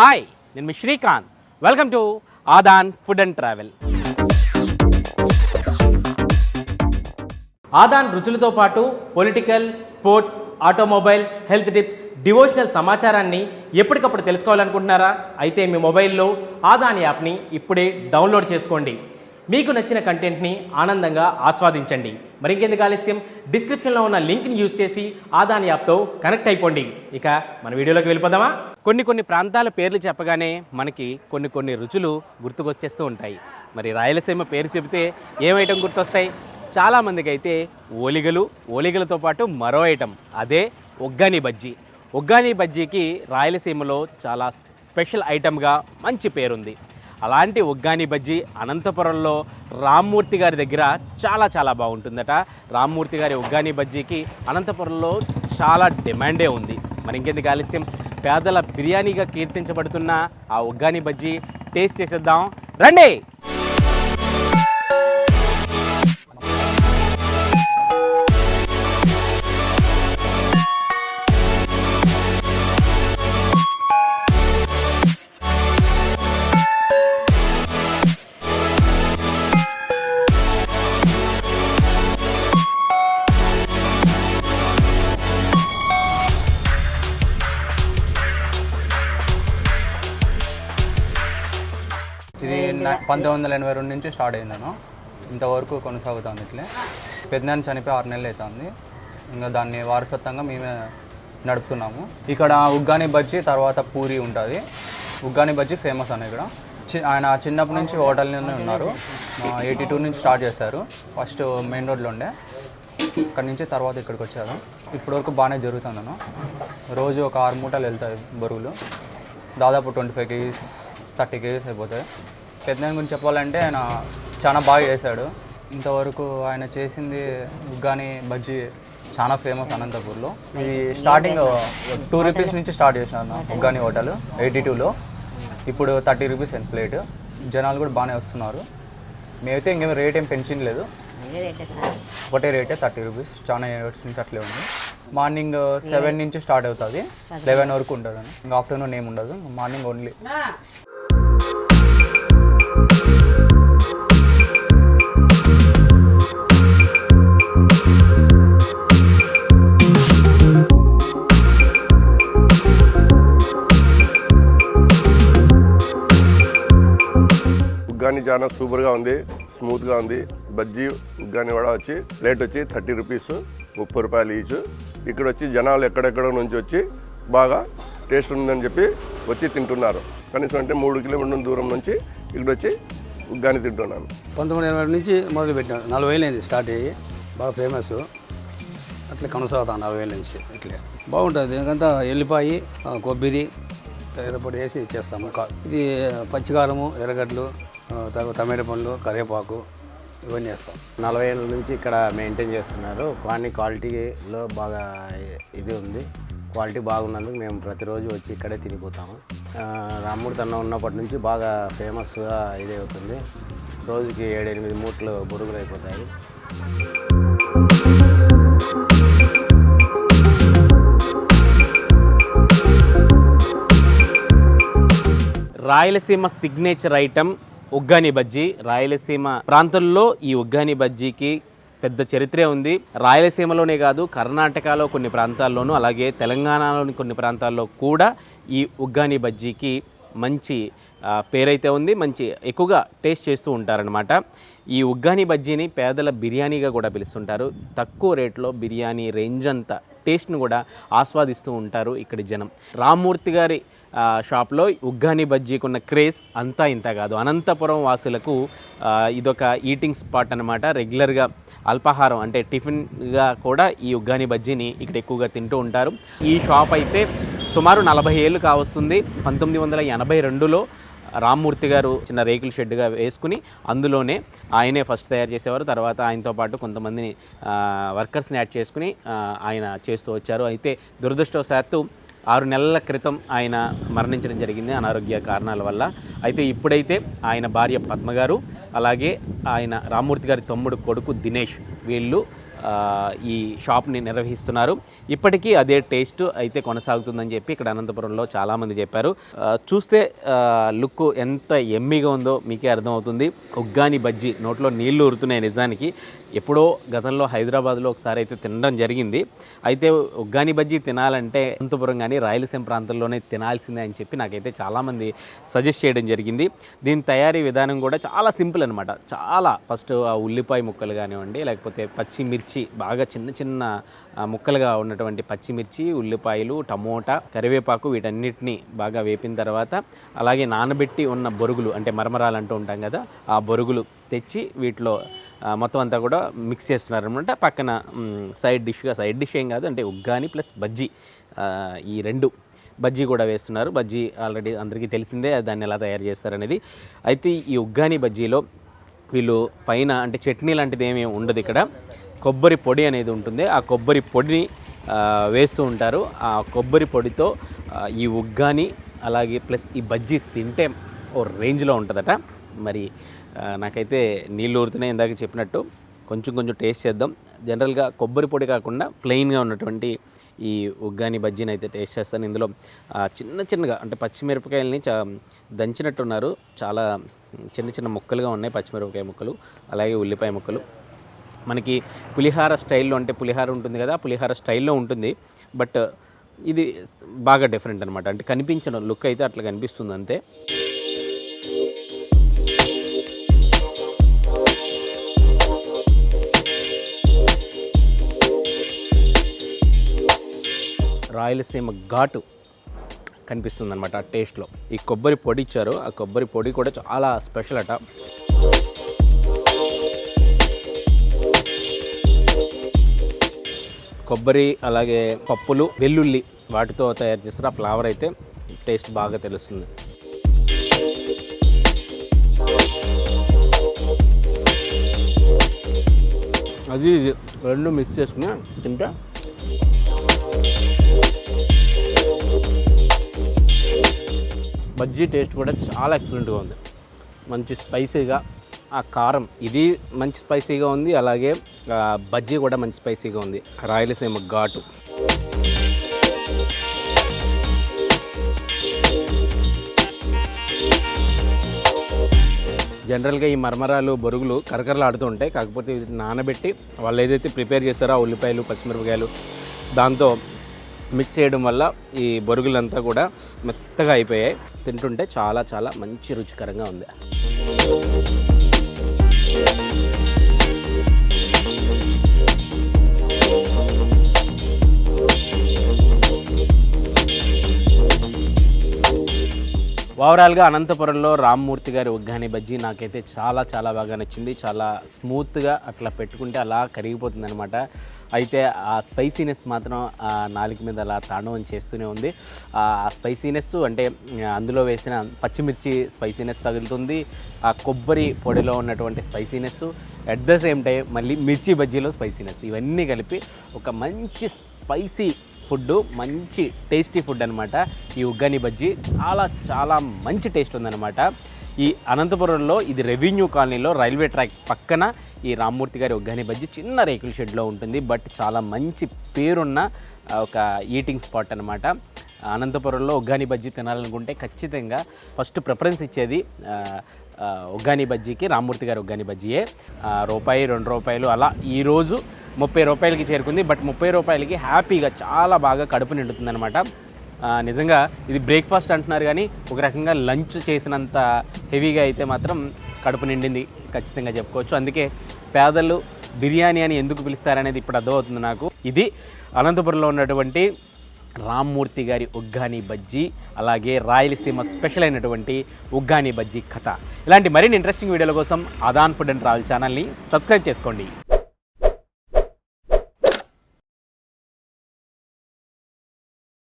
Hi, నేను మీ Srikanth. Welcome to Aadan food and travel. Aadan రుచులతో పాటు political, sports, automobile, health tips, devotional సమాచారాన్ని ఎప్పటికప్పుడు తెలుసుకోవాలనుకుంటున్నారా? అయితే మీ మొబైల్లో ఆదాన్ యాప్ని ఇప్పుడే డౌన్లోడ్ చేసుకోండి. మీకు నచ్చిన కంటెంట్ని ఆనందంగా ఆస్వాదించండి. మరింకెందుకు ఆలస్యం, డిస్క్రిప్షన్లో ఉన్న లింక్ని యూజ్ చేసి ఆదాన్ యాప్తో కనెక్ట్ అయిపోండి. ఇక మన వీడియోలోకి వెళ్ళిపోదామా? కొన్ని ప్రాంతాల పేర్లు చెప్పగానే మనకి కొన్ని రుచులు గుర్తుకొచ్చేస్తూ ఉంటాయి. మరి రాయలసీమ పేరు చెబితే ఏం ఐటెం గుర్తొస్తాయి? చాలామందికి అయితే ఓలిగలతో పాటు మరో ఐటెం, అదే ఉగ్గాని బజ్జీ. ఉగ్గాని బజ్జీకి రాయలసీమలో చాలా స్పెషల్ ఐటెంగా మంచి పేరుంది. అలాంటి ఉగ్గాని బజ్జీ అనంతపురంలో రామ్మూర్తి గారి దగ్గర చాలా బాగుంటుందట. రామ్మూర్తి గారి ఉగ్గాని బజ్జీకి అనంతపురంలో చాలా డిమాండే ఉంది. మరి ఇంకెందుకు ఆలస్యం, పేదల బిర్యానీగా కీర్తించబడుతున్న ఆ ఉగ్గాని బజ్జీ టేస్ట్ చేసేద్దాం రండి. ఇది 1982 నుంచి స్టార్ట్ అయిందను, ఇంతవరకు కొనసాగుతుంది. ఇట్లే పెద్దనాన్న చనిపోయి 6 నెలలు అవుతుంది. ఇంకా దాన్ని వారసత్వంగా మేమే నడుపుతున్నాము. ఇక్కడ ఉగ్గాని బజ్జీ, తర్వాత పూరి ఉంటుంది. ఉగ్గాని బజ్జీ ఫేమస్ అన్న ఇక్కడ. ఆయన చిన్నప్పటి నుంచి హోటల్లోనే ఉన్నారు. 82 నుంచి స్టార్ట్ చేశారు. ఫస్ట్ మెయిన్ రోడ్లో ఉండే, ఇక్కడ నుంచి తర్వాత ఇక్కడికి వచ్చారు. ఇప్పటివరకు బాగానే జరుగుతుందను. రోజు ఒక 6 మూటలు వెళ్తాయి బరువులు, దాదాపు 25 kgs 30 kgs అయిపోతాయి. పెద్దనాన్న గురించి చెప్పాలంటే ఆయన చాలా బాగా చేశాడు. ఇంతవరకు ఆయన చేసింది ఉగ్గాని బజ్జీ చాలా ఫేమస్ అనంతపూర్లో. ఇది స్టార్టింగ్ 2 రూపీస్ నుంచి స్టార్ట్ చేసినాను ఉగ్గాని హోటల్ 82లో. ఇప్పుడు 30 రూపీస్ ఎంత ప్లేట్. జనాలు కూడా బాగానే వస్తున్నారు. మేమైతే ఇంకేం రేట్ ఏం పెంచలేదు, ఒకటే రేటే 30 రూపీస్. చాలా ఇయర్స్ నుంచి అట్లే ఉంది. మార్నింగ్ 7 నుంచి స్టార్ట్ అవుతుంది, 11 వరకు ఉంటుంది. ఇంకా ఆఫ్టర్నూన్ ఏమి ఉండదు, మార్నింగ్ ఓన్లీ. ఉగ్గాని చాలా సూపర్గా ఉంది, స్మూత్గా ఉంది. బజ్జీ ఉగ్గాని వడ వచ్చి ప్లేట్ వచ్చి 30 రూపీస్, 30 రూపాయలు ఈచ్. ఇక్కడ వచ్చి జనాలు ఎక్కడెక్కడ నుంచి వచ్చి బాగా టేస్ట్ ఉందని చెప్పి వచ్చి తింటున్నారు. కనీసం అంటే 3 కిలోమీటర్ల దూరం నుంచి ఇక్కడ వచ్చి ఉగ్గాని తింటున్నాను. 1980 నుంచి మొదలుపెట్టాను. 40 ఏళ్ళు అయింది స్టార్ట్ అయ్యి, బాగా ఫేమస్. అట్లా కొనసాగుతాను 40 ఏళ్ళ నుంచి. ఇట్లే బాగుంటుంది. ఎందుకంటే ఎల్లిపాయి, కొబ్బరి, ఎర్రపొడి వేసి చేస్తాము. ఇది పచ్చికారము, ఎర్రగడ్డలు, తర్వాత టమాటా పండ్లు, కరివేపాకు ఇవన్నీ వేస్తాం. 40 ఏళ్ళ నుంచి ఇక్కడ మెయింటైన్ చేస్తున్నారు. కానీ క్వాలిటీలో బాగా ఇది ఉంది. క్వాలిటీ బాగున్నందుకు మేము ప్రతిరోజు వచ్చి ఇక్కడే తినిపోతాము. రామ్మూర్తి అన్న ఉన్నప్పటి నుంచి బాగా ఫేమస్గా ఇదే అవుతుంది. రోజుకి 7-8 మూటలు బొరుగులు అయిపోతాయి. రాయలసీమ సిగ్నేచర్ ఐటమ్ ఉగ్గాని బజ్జీ. రాయలసీమ ప్రాంతంలో ఈ ఉగ్గాని బజ్జీకి పెద్ద చరిత్రే ఉంది. రాయలసీమలోనే కాదు, కర్ణాటకలో కొన్ని ప్రాంతాల్లోనూ, అలాగే తెలంగాణలోని కొన్ని ప్రాంతాల్లో కూడా ఈ ఉగ్గాని బజ్జీకి మంచి పేరైతే ఉంది. మంచి ఎక్కువగా టేస్ట్ చేస్తూ ఉంటారనమాట. ఈ ఉగ్గాని బజ్జీని పేదల బిర్యానీగా కూడా పిలుస్తుంటారు. తక్కువ రేట్లో బిర్యానీ రేంజ్ అంతా టేస్ట్ను కూడా ఆస్వాదిస్తూ ఉంటారు ఇక్కడి జనం. రామ్మూర్తి గారి షాప్లో ఉగ్గాని బజ్జీకి ఉన్న క్రేజ్ అంతా ఇంత కాదు. అనంతపురం వాసులకు ఇదొక ఈటింగ్ స్పాట్ అనమాట. రెగ్యులర్గా అల్పాహారం అంటే టిఫిన్గా కూడా ఈ ఉగ్గాని బజ్జీని ఇక్కడ ఎక్కువగా తింటూ ఉంటారు. ఈ షాప్ అయితే సుమారు 40 ఏళ్ళు కావస్తుంది. 1982లో రామ్మూర్తి గారు చిన్న రేకుల షెడ్గా వేసుకుని అందులోనే ఆయనే ఫస్ట్ తయారు చేసేవారు. తర్వాత ఆయనతో పాటు కొంతమందిని వర్కర్స్ని యాడ్ చేసుకుని ఆయన చేస్తూ వచ్చారు. అయితే దురదృష్టవశాత్తు 6 నెలల క్రితం ఆయన మరణించడం జరిగింది అనారోగ్య కారణాల వల్ల. అయితే ఇప్పుడైతే ఆయన భార్య పద్మ గారు, అలాగే ఆయన రామ్మూర్తి గారి తమ్ముడు కొడుకు దినేష్, వీళ్ళు ఈ షాప్ని నిర్వహిస్తున్నారు. ఇప్పటికీ అదే టేస్ట్ అయితే కొనసాగుతుందని చెప్పి ఇక్కడ అనంతపురంలో చాలామంది చెప్పారు. చూస్తే లుక్ ఎంత ఎమ్మీగా ఉందో మీకే అర్థమవుతుంది. ఉగ్గాని బజ్జీ నోట్లో నీళ్లు ఊరుతున్నాయి. నిజానికి ఎప్పుడో గతంలో హైదరాబాద్లో ఒకసారి అయితే తినడం జరిగింది. అయితే ఉగ్గాని బజ్జీ తినాలంటే అనంతపురం కానీ రాయలసీమ ప్రాంతంలోనే తినాల్సిందే అని చెప్పి నాకైతే చాలామంది సజెస్ట్ చేయడం జరిగింది. దీని తయారీ విధానం కూడా చాలా సింపుల్ అనమాట. చాలా ఫస్ట్ ఆ ఉల్లిపాయ ముక్కలు కానివ్వండి, లేకపోతే పచ్చిమిర్చి బాగా చిన్న చిన్న ముక్కలుగా ఉన్నటువంటి పచ్చిమిర్చి, ఉల్లిపాయలు, టమోటా, కరివేపాకు వీటన్నిటిని బాగా వేపిన తర్వాత అలాగే నానబెట్టి ఉన్న బొరుగులు అంటే మరమరాలు అంటూ ఉంటాం కదా, ఆ బొరుగులు తెచ్చి వీటిలో మొత్తం అంతా కూడా మిక్స్ చేస్తున్నారనమాట. పక్కన సైడ్ డిష్ ఏం కాదు, అంటే ఉగ్గాని ప్లస్ బజ్జీ, ఈ రెండు బజ్జీ కూడా వేస్తున్నారు. బజ్జీ ఆల్రెడీ అందరికీ తెలిసిందే, దాన్ని ఎలా తయారు చేస్తారనేది. అయితే ఈ ఉగ్గాని బజ్జీలో వీళ్ళు పైన అంటే చట్నీ లాంటిది ఏమీ ఉండదు. ఇక్కడ కొబ్బరి పొడి అనేది ఉంటుంది. ఆ కొబ్బరి పొడిని వేస్తూ ఉంటారు. ఆ కొబ్బరి పొడితో ఈ ఉగ్గాని అలాగే ప్లస్ ఈ బజ్జీ తింటే ఓ రేంజ్లో ఉంటుందట. మరి నాకైతే నీళ్ళు ఊరుతున్నాయి ఇందాక చెప్పినట్టు. కొంచెం టేస్ట్ చేద్దాం. జనరల్గా కొబ్బరి పొడి కాకుండా ప్లెయిన్గా ఉన్నటువంటి ఈ ఉగ్గాని బజ్జీని అయితే టేస్ట్ చేస్తాను. ఇందులో చిన్నగా అంటే పచ్చిమిరపకాయలని దంచినట్టున్నారు. చాలా చిన్న ముక్కలుగా ఉన్నాయి పచ్చిమిరపకాయ ముక్కలు, అలాగే ఉల్లిపాయ ముక్కలు. మనకి పులిహార స్టైల్లో, అంటే పులిహార ఉంటుంది కదా, పులిహార స్టైల్లో ఉంటుంది. బట్ ఇది బాగా డిఫరెంట్ అనమాట. అంటే కనిపించిన లుక్ అయితే అట్లా కనిపిస్తుంది అంతే. రాయలసీమ ఘాటు కనిపిస్తుంది అనమాట ఆ టేస్ట్లో. ఈ కొబ్బరి పొడి ఇచ్చారు, ఆ కొబ్బరి పొడి కూడా చాలా స్పెషల్ అట. కొబ్బరి అలాగే పప్పులు, వెల్లుల్లి వాటితో తయారు చేస్తారు. ఆ ఫ్లేవర్ అయితే టేస్ట్ బాగా తెలుస్తుంది. అది ఇది రెండు మిక్స్ చేసుకుని తింటే బజ్జీ టేస్ట్ కూడా చాలా ఎక్సలెంట్గా ఉంది. మంచి స్పైసీగా, ఆ కారం ఇది మంచి స్పైసీగా ఉంది, అలాగే బజ్జీ కూడా మంచి స్పైసీగా ఉంది. రాయలసీమ ఘాటు. జనరల్గా ఈ మరమరాలు, బొరుగులు కరకరలాడుతూ ఉంటాయి. కాకపోతే ఇది నానబెట్టి వాళ్ళు ఏదైతే ప్రిపేర్ చేస్తారో ఆ ఉల్లిపాయలు, పచ్చిమిరపకాయలు దాంతో మిక్స్ చేయడం వల్ల ఈ బొరుగులంతా కూడా మెత్తగా అయిపోయాయి. తింటుంటే చాలా మంచి రుచికరంగా ఉంది. ఓవరాల్గా అనంతపురంలో రామ్మూర్తి గారి ఉగ్గాని బజ్జీ నాకైతే చాలా బాగా నచ్చింది. చాలా స్మూత్గా అట్లా పెట్టుకుంటే అలా కరిగిపోతుంది అనమాట. అయితే ఆ స్పైసీనెస్ మాత్రం నాలుక మీద అలా తాండవం చేస్తూనే ఉంది. ఆ స్పైసీనెస్ అంటే అందులో వేసిన పచ్చిమిర్చి స్పైసీనెస్ తగులుతుంది, ఆ కొబ్బరి పొడిలో ఉన్నటువంటి spiciness, at the same time మళ్ళీ మిర్చి బజ్జీలో స్పైసీనెస్, ఇవన్నీ కలిపి ఒక మంచి స్పైసీ ఫుడ్, మంచి టేస్టీ ఫుడ్ అనమాట. ఈ ఉగ్గాని బజ్జీ చాలా మంచి టేస్ట్ ఉందన్నమాట. ఈ అనంతపురంలో ఇది రెవెన్యూ కాలనీలో రైల్వే ట్రాక్ పక్కన ఈ రామ్మూర్తి గారి ఉగ్గాని బజ్జీ చిన్న రేకుల షెడ్లో ఉంటుంది. బట్ చాలా మంచి పేరున్న ఒక ఈటింగ్ స్పాట్ అనమాట. అనంతపురంలో ఉగ్గాని బజ్జీ తినాలనుకుంటే ఖచ్చితంగా ఫస్ట్ ప్రిఫరెన్స్ ఇచ్చేది ఉగ్గాని బజ్జీకి, రామ్మూర్తి గారి ఉగ్గాని బజ్జీయే. రూపాయి, ₹2 అలా ఈరోజు ₹30కి చేరుకుంది. బట్ ₹30కి హ్యాపీగా చాలా బాగా కడుపు నిండుతుంది అనమాట. నిజంగా ఇది బ్రేక్ఫాస్ట్ అంటున్నారు కానీ ఒక రకంగా లంచ్ చేసినంత హెవీగా అయితే మాత్రం కడుపు నిండింది ఖచ్చితంగా చెప్పుకోవచ్చు. అందుకే పేదలు బిర్యానీ అని ఎందుకు పిలుస్తారనేది ఇప్పుడు అర్థమవుతుంది నాకు. ఇది అనంతపురంలో ఉన్నటువంటి రామ్మూర్తి గారి ఉగ్గాని బజ్జీ, అలాగే రాయలసీమ స్పెషల్ అయినటువంటి ఉగ్గాని బజ్జీ కథ. ఇలాంటి మరిన్ని ఇంట్రెస్టింగ్ వీడియోల కోసం ఆదాన్ ఫుడ్ అండ్ ట్రావెల్ ఛానల్ని సబ్స్క్రైబ్ చేసుకోండి.